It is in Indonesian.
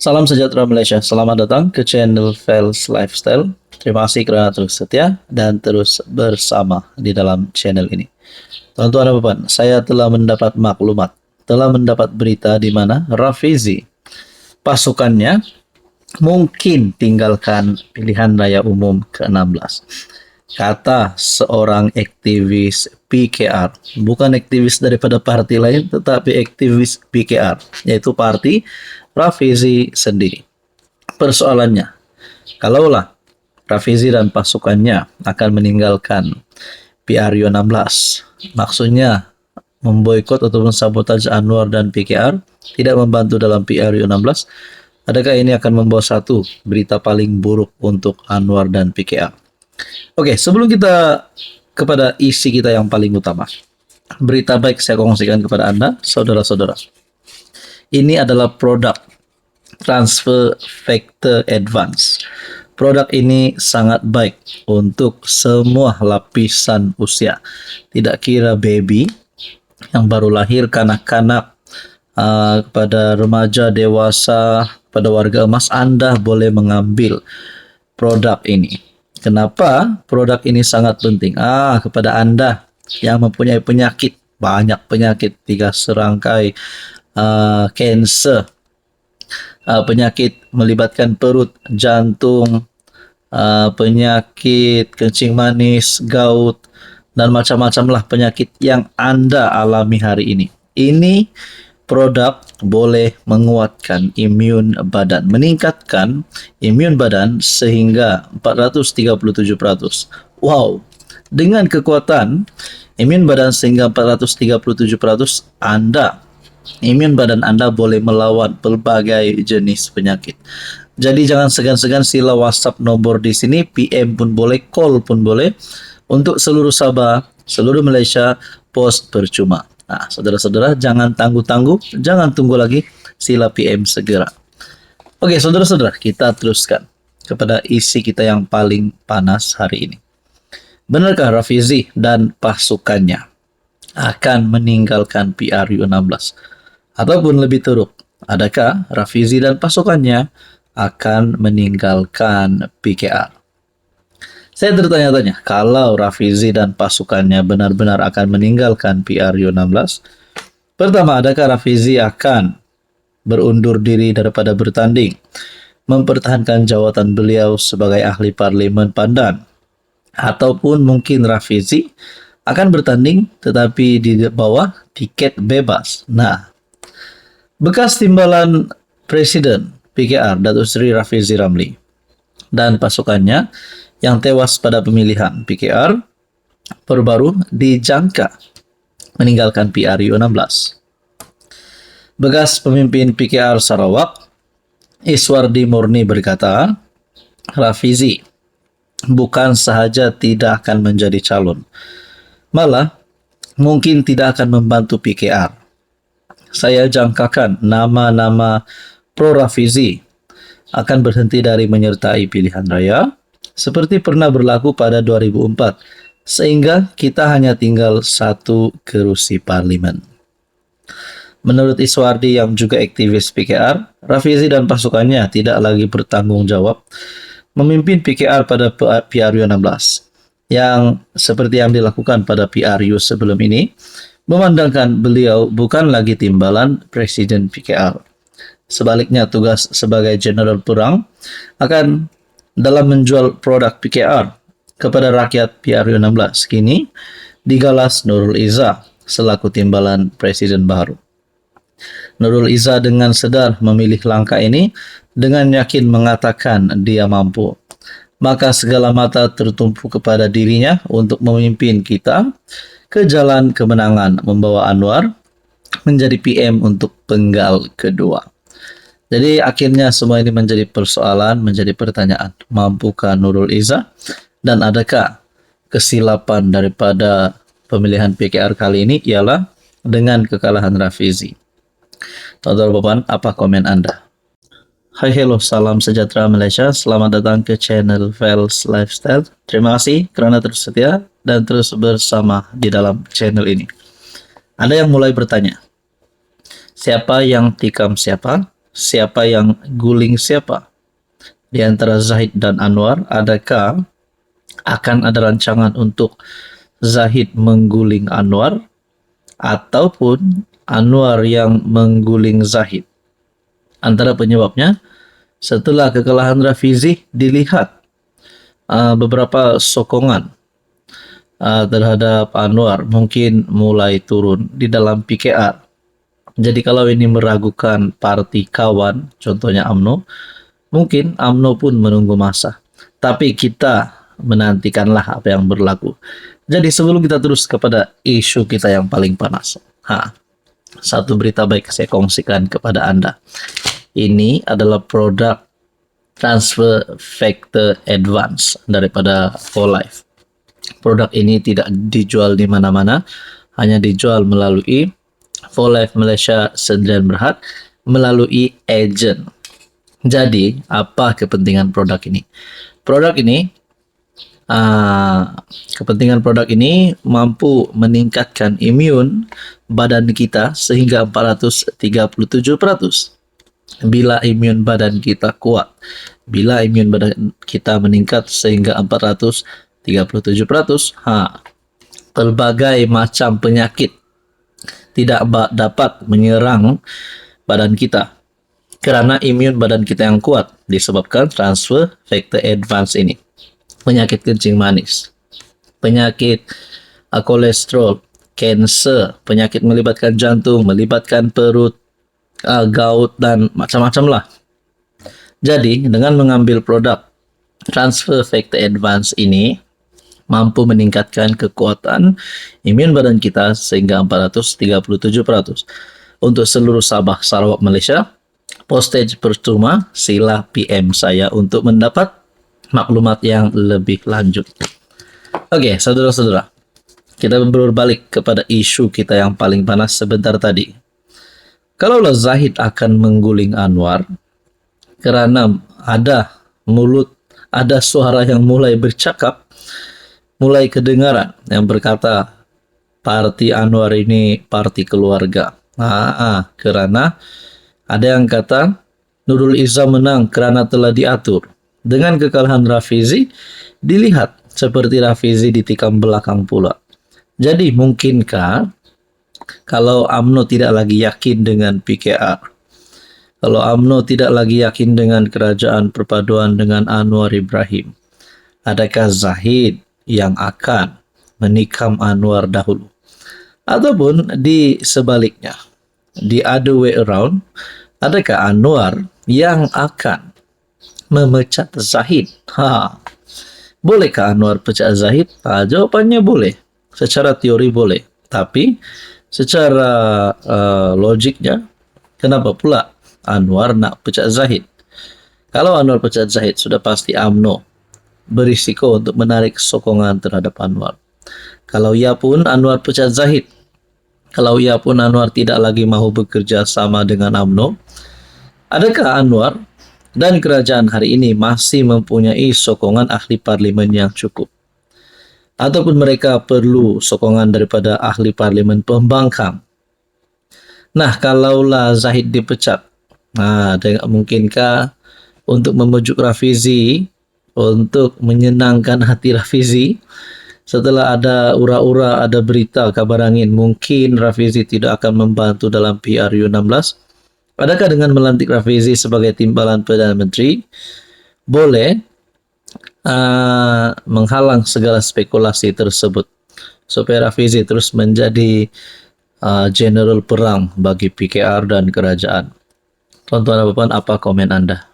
Salam sejahtera Malaysia. Selamat datang ke channel Fels Lifestyle. Terima kasih kerana terus setia dan terus bersama di dalam channel ini. Tuan-tuan dan puan, saya telah mendapat maklumat, telah mendapat berita di mana Rafizi pasukannya mungkin tinggalkan pilihan raya umum ke-16. Kata seorang aktivis PKR, bukan aktivis daripada parti lain, tetapi aktivis PKR, yaitu parti Rafizi sendiri. Persoalannya, kalaulah Rafizi dan pasukannya akan meninggalkan PRU 16, maksudnya memboikot ataupun sabotaj Anwar dan PKR, tidak membantu dalam PRU 16, adakah ini akan membawa satu berita paling buruk untuk Anwar dan PKR? Oke, sebelum kita kepada isi kita yang paling utama, berita baik saya kongsikan kepada Anda, saudara-saudara. Ini adalah produk Transfer Factor Advance. Produk ini sangat baik untuk semua lapisan usia. Tidak kira baby yang baru lahir, kanak-kanak, kepada remaja, dewasa, pada warga emas, Anda boleh mengambil produk ini. Kenapa produk ini sangat penting? Kepada Anda yang mempunyai penyakit, banyak penyakit, 3 serangkai kanser, penyakit melibatkan perut, jantung, penyakit kencing manis, gout, dan macam-macam lah penyakit yang Anda alami hari ini. Ini produk boleh menguatkan imun badan, meningkatkan imun badan sehingga 437%. Wow, dengan kekuatan imun badan sehingga 437%, imun badan Anda boleh melawan berbagai jenis penyakit. Jadi jangan segan-segan, sila WhatsApp nombor di sini, PM pun boleh, call pun boleh. Untuk seluruh Sabah, seluruh Malaysia, pos percuma. Saudara-saudara, jangan tangguh-tangguh, jangan tunggu lagi, sila PM segera. Oke, saudara-saudara, kita teruskan kepada isi kita yang paling panas hari ini. Benarkah Rafizi dan pasukannya akan meninggalkan PRU 16? Ataupun lebih teruk, adakah Rafizi dan pasukannya akan meninggalkan PKR? Saya tertanya-tanya, kalau Rafizi dan pasukannya benar-benar akan meninggalkan PRU 16, pertama, adakah Rafizi akan berundur diri daripada bertanding, mempertahankan jawatan beliau sebagai ahli parlimen Pandan, ataupun mungkin Rafizi akan bertanding tetapi di bawah tiket bebas? Bekas timbalan Presiden PKR, Datuk Seri Rafizi Ramli, dan pasukannya yang tewas pada pemilihan PKR baru-baru dijangka meninggalkan PRU 16. Bekas pemimpin PKR Sarawak, Iswardi Murni, berkata, Rafizi bukan sahaja tidak akan menjadi calon, malah mungkin tidak akan membantu PKR. Saya jangkakan nama-nama pro-Rafizi akan berhenti dari menyertai pilihan raya, seperti pernah berlaku pada 2004, sehingga kita hanya tinggal satu kerusi parlimen. Menurut Iswardi yang juga aktivis PKR, Rafizi dan pasukannya tidak lagi bertanggung jawab memimpin PKR pada PRU 16, yang seperti yang dilakukan pada PRU sebelum ini, memandangkan beliau bukan lagi timbalan Presiden PKR. Sebaliknya, tugas sebagai Jenderal Perang akan dalam menjual produk PKR kepada rakyat PRU 16 kini digalas Nurul Izzah selaku timbalan Presiden baru. Nurul Izzah dengan sedar memilih langkah ini dengan yakin mengatakan dia mampu. Maka segala mata tertumpu kepada dirinya untuk memimpin kita ke jalan kemenangan, membawa Anwar menjadi PM untuk penggal kedua. Jadi akhirnya semua ini menjadi persoalan, menjadi pertanyaan. Mampukah Nurul Izzah? Dan adakah kesilapan daripada pemilihan PKR kali ini ialah dengan kekalahan Rafizi? Tuan-tuan dan puan, apa komen Anda? Hai, hello, salam sejahtera Malaysia. Selamat datang ke channel Fels Lifestyle. Terima kasih kerana terus setia dan terus bersama di dalam channel ini. Anda yang mulai bertanya, siapa yang tikam siapa? siapa yang guling siapa di antara Zahid dan Anwar? Adakah akan ada rancangan untuk Zahid mengguling Anwar ataupun Anwar yang mengguling Zahid? Antara penyebabnya, setelah kekalahan Rafizi dilihat beberapa sokongan terhadap Anwar mungkin mulai turun di dalam PKR. Jadi kalau ini meragukan parti kawan, contohnya UMNO, mungkin UMNO pun menunggu masa. Tapi kita menantikanlah apa yang berlaku. Jadi sebelum kita terus kepada isu kita yang paling panas, satu berita baik saya kongsikan kepada Anda. Ini adalah produk Transfer Factor Advance daripada 4Life. Produk ini tidak dijual di mana-mana, hanya dijual melalui 4Life Malaysia Sdn Bhd melalui agen. Jadi, apa kepentingan produk ini? Kepentingan produk ini mampu meningkatkan imun badan kita sehingga 437%. Bila imun badan kita kuat, bila imun badan kita meningkat sehingga 437%, pelbagai macam penyakit tidak dapat menyerang badan kita karena imun badan kita yang kuat disebabkan Transfer Factor Advance ini. Penyakit kencing manis, penyakit kolesterol, kanser, penyakit melibatkan jantung, melibatkan perut, gout dan macam-macam lah. Jadi dengan mengambil produk Transfer Factor Advance ini mampu meningkatkan kekuatan imun badan kita sehingga 437%. Untuk seluruh Sabah Sarawak Malaysia, postage percuma, sila PM saya untuk mendapat maklumat yang lebih lanjut. Oke, saudara-saudara, kita berbalik kepada isu kita yang paling panas sebentar tadi. Kalaulah Zahid akan mengguling Anwar kerana ada suara yang mulai bercakap, mulai kedengaran yang berkata parti Anwar ini parti keluarga. Kerana ada yang kata Nurul Izzah menang kerana telah diatur. Dengan kekalahan Rafizi, dilihat seperti Rafizi ditikam belakang pula. Jadi mungkinkah kalau UMNO tidak lagi yakin dengan PKR, kalau UMNO tidak lagi yakin dengan kerajaan perpaduan dengan Anwar Ibrahim, adakah Zahid yang akan menikam Anwar dahulu? Ataupun di sebaliknya, the other way around, adakah Anwar yang akan memecat Zahid? Bolehkah Anwar pecat Zahid? Jawapannya boleh. Secara teori boleh. Tapi secara logiknya, kenapa pula Anwar nak pecat Zahid? Kalau Anwar pecat Zahid, sudah pasti UMNO berisiko untuk menarik sokongan terhadap Anwar. Kalau ia pun Anwar pecat Zahid, kalau ia pun Anwar tidak lagi mahu bekerja sama dengan UMNO, adakah Anwar dan kerajaan hari ini masih mempunyai sokongan ahli parlimen yang cukup? Ataupun mereka perlu sokongan daripada ahli parlimen pembangkang? Nah, kalaulah Zahid dipecat, mungkinkah untuk memujuk Rafizi, untuk menyenangkan hati Rafizi, setelah ada ura-ura, ada berita kabar angin, mungkin Rafizi tidak akan membantu dalam PRU16? Adakah dengan melantik Rafizi sebagai timbalan Perdana Menteri boleh menghalang segala spekulasi tersebut supaya Rafizi terus menjadi general perang bagi PKR dan kerajaan? Tuan-tuan dan puan, apa komen Anda?